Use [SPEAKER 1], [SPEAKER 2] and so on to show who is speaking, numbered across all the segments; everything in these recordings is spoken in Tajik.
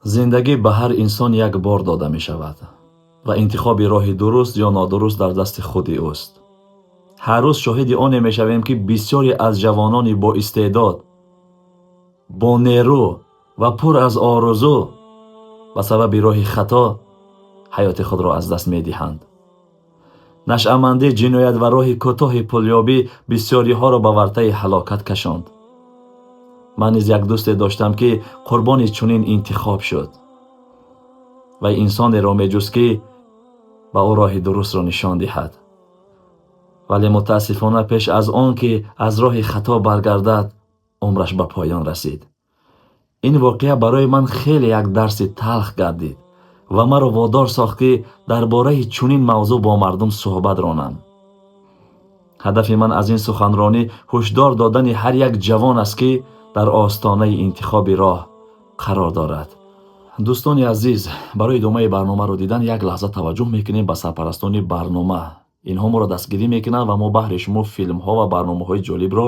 [SPEAKER 1] зиндагӣ ба ҳар инсон як бор дода мешавад ва интихоби роҳи дуруст ё нодуруст дар дасти худи ӯст. ҳар рӯз шоҳиди оне мешавем, ки бисёре аз ҷавонони боистеъдод, бо нерӯ ва пур аз орзу ба сабаби роҳи хато ҳаёти худро аз даст медиҳанд. нашъамандӣ, ҷиноят ва роҳи кӯтоҳи пулёбӣ бисёриҳоро ба вартаи ҳалокат кашонд. ман низ як дӯсте доштам, ки қурбони чунин интихоб шуд. вай инсонеро меҷуст, ки ба ӯ роҳи дурустро нишон диҳад. вале мутаассифона пеш аз он ки аз роҳи хато баргардад, умраш ба поён расид. ин воқеа барои ман хеле як дарси талх гардид ва маро водор сохт, ки дар бораи чунин мавзӯъ бо мардум суҳбат ронам. ҳадафи ман аз ин суханронӣ ҳушдор додани ҳар як ҷавон аст, ки дар остонаи интихоби роҳ қарор дорад. дӯстони азиз, барои идомаи барномаро дидан як лаҳза таваҷҷӯҳ мекунем ба сарпарастони барнома. инҳо моро дастгирӣ мекунанд ва мо баҳри шумо филмҳо ва барномаҳои ҷолибро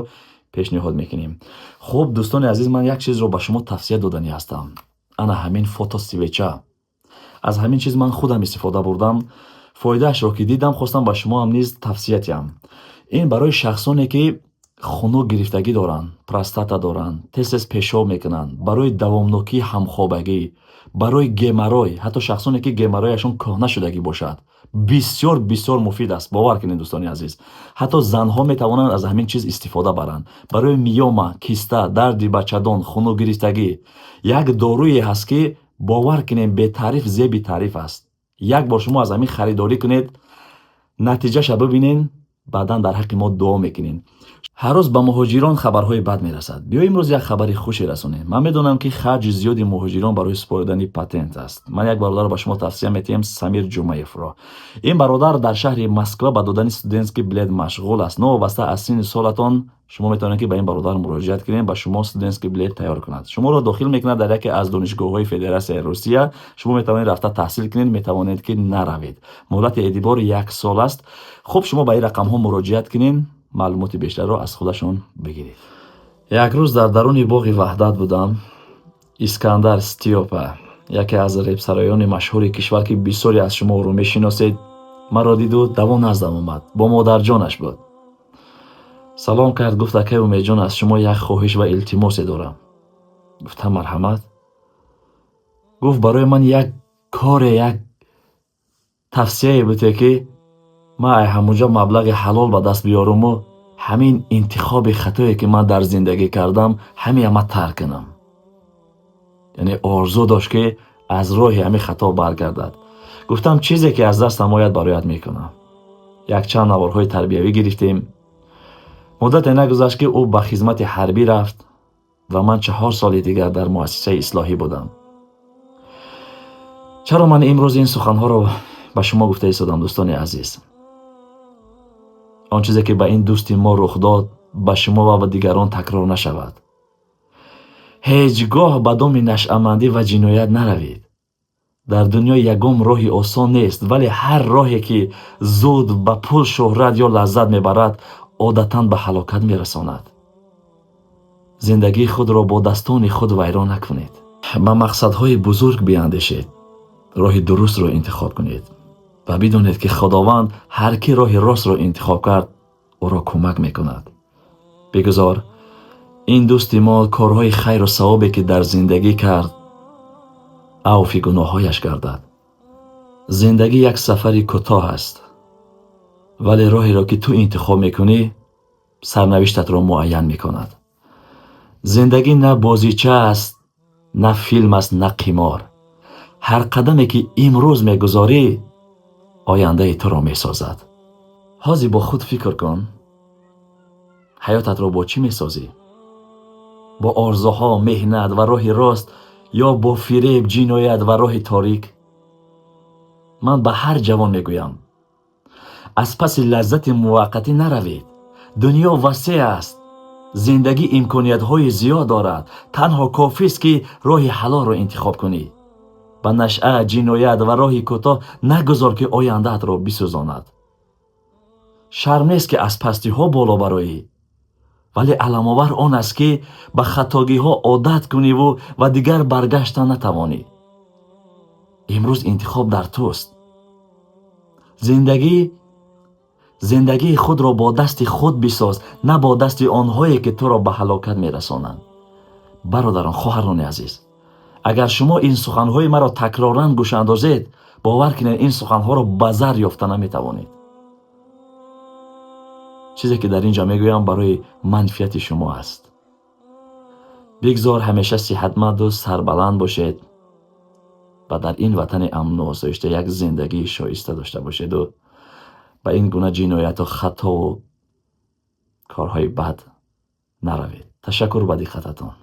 [SPEAKER 1] пешниҳод мекунем. хуб дӯстони азиз, ман як чизро ба шумо тавсия додани ҳастам. ана ҳамин фотосвеча. аз ҳамин чиз ман худам истифода бурдам. фоидаашро ки дидам, хостам ба шумо ҳам низ тавсия диҳам. ин барои шахсоне ки хунук гирифтагӣ доранд, простата доранд, тез пешоб мекунанд, барои давомнокии ҳамхобагӣ, барои геморрой, ҳатто шахсоне ки геморройашон кӯҳна шудагӣ бошад. бисёр муфид аст. бовар кунед дӯстони азиз. ҳатто занҳо метавонанд аз ҳамин чиз истифода баранд. барои миёма, киста, дарди бачадон, хунук гирифтагӣ як доруе ҳаст, ки бовар кунед бетаъриф зеби таъриф аст. як бор шумо аз ҳамин харидорӣ кунед, натиҷаша бибинед, баъдан дар ҳаққи мо дуо мекунед. ҳар рӯз ба муҳоҷирон хабарҳои бад мерасад. биёем имрӯз як хабари хуше расонем. ман медонам, ки харҷи зиёди муҳоҷирон барои супоридани патент аст. ман як бародарро ба шумо тавсия метиҳам, Самир Ҷумаевро. ин бародар дар шаҳри Москва ба додани студентский билет машғул аст. новобаста аз синни солатон шумо метавонед, ки ба ин бародар муроҷиат кунед, ба шумо студентский билет тайёр кунад. шуморо дохил мекунад дар яке аз донишгоҳҳои Федератсияи Русия. шумо метавонед рафта таҳсил кунед, метавонед ки наравед. муддати эътибори 1 сол аст. хуб, шумо ба ин рақамҳо муроҷиат кунед, маълумоти бештарро аз худашон бигиред. як рӯз дар даруни боғи ваҳдат будам. Искандар Стиёпа, яке аз репсароёни машҳури кишвар, ки бисёре аз шумо ӯро мешиносед, маро диду даво наздам омад. бо модарҷонаш буд. салом кард, гуфт: акай Умедҷон, аз шумо як хоҳиш ва илтимосе дорам. гуфтам: марҳамат. гуфт: барои ман як коре, як тавсияе буде, ки ман ай ҳамуҷа маблағи ҳалол ба даст биёруму ҳамин интихоби хатое, ки ман дар зиндагӣ кардам, ҳамеама тарк кунам. яъне орзу дошт, ки аз роҳи ҳамин хато баргардад. гуфтам: чизе ки аз дастам ояд бароят мекунам. якчанд наворҳои тарбиявӣ гирифтем. муддате нагузашт, ки ӯ ба хизмати ҳарбӣ рафт ва ман 4 соли дигар дар муассисаи ислоҳӣ будам. чаро ман имрӯз ин суханҳоро ба шумо гуфта истодам, дӯстони азиз? он чизе ки ба ин дӯсти мо рух дод, ба шумо ва ба дигарон такрор нашавад. ҳеҷ гоҳ ба доми нашъамандӣ ва ҷиноят наравед. дар дунё ягон роҳи осон нест, вале ҳар роҳе ки зуд ба пул, шӯҳрат ё лаззат мебарад, одатан ба ҳалокат мерасонад. зиндагии худро бо дастони худ вайрон накунед. ба мақсадҳои бузург биандешед. роҳи дурустро интихоб кунед ва бидонед, ки худованд ҳар ки роҳи ростро интихоб кард, ӯро кӯмак мекунад. бигузор ин дӯсти мо корҳои хайру савобе, ки дар зиндагӣ кард, авфи гуноҳҳояш гардад. зиндагӣ як сафари кӯтоҳ аст, вале роҳеро ки ту интихоб мекунӣ, сарнавиштатро муайян мекунад. зиндагӣ на бозича аст, на филм аст, на қимор. ҳар қадаме ки имрӯз мегузорӣ, ояндаи туро месозад. ҳозир бо худ фикр кун. ҳаётатро бо чӣ месозӣ? бо орзуҳо, меҳнат ва роҳи рост, ё бо фиреб, ҷиноят ва роҳи торик? ман ба ҳар ҷавон мегӯям: аз паси лаззати муваққатӣ наравед. дунё васеъ аст. зиндагӣ имкониятҳои зиёд дорад. танҳо кофист, ки роҳи ҳалолро интихоб кунӣ. ба нашъа, ҷиноят ва роҳи кӯтоҳ нагузор, ки ояндаатро бисӯзонад. шарм нест, ки аз пастиҳо боло бароӣ, вале аламовар он аст, ки ба хатогиҳо одат куниву ва дигар баргашта натавонӣ. امروز انتخاب در توست. زندگی خود را با دست خود بساز، نه با دست آنهایی که تو را به هلاکت میرسانند. برادران، خواهران عزیز، اگر شما این سخنهای مرا تکرارا گوش اندازید، باور کنید این سخنها را به زر یافته نمیتوانید. چیزی که در اینجا میگویم برای منفیت شما است. بگذار همیشه صحتمند و سربلند باشید و در این وطن امن و آسایش یک زندگی شایسته داشته باشید و به این گونه جنایت و خطا و کارهای بد نروید. تشکر به دقتتان.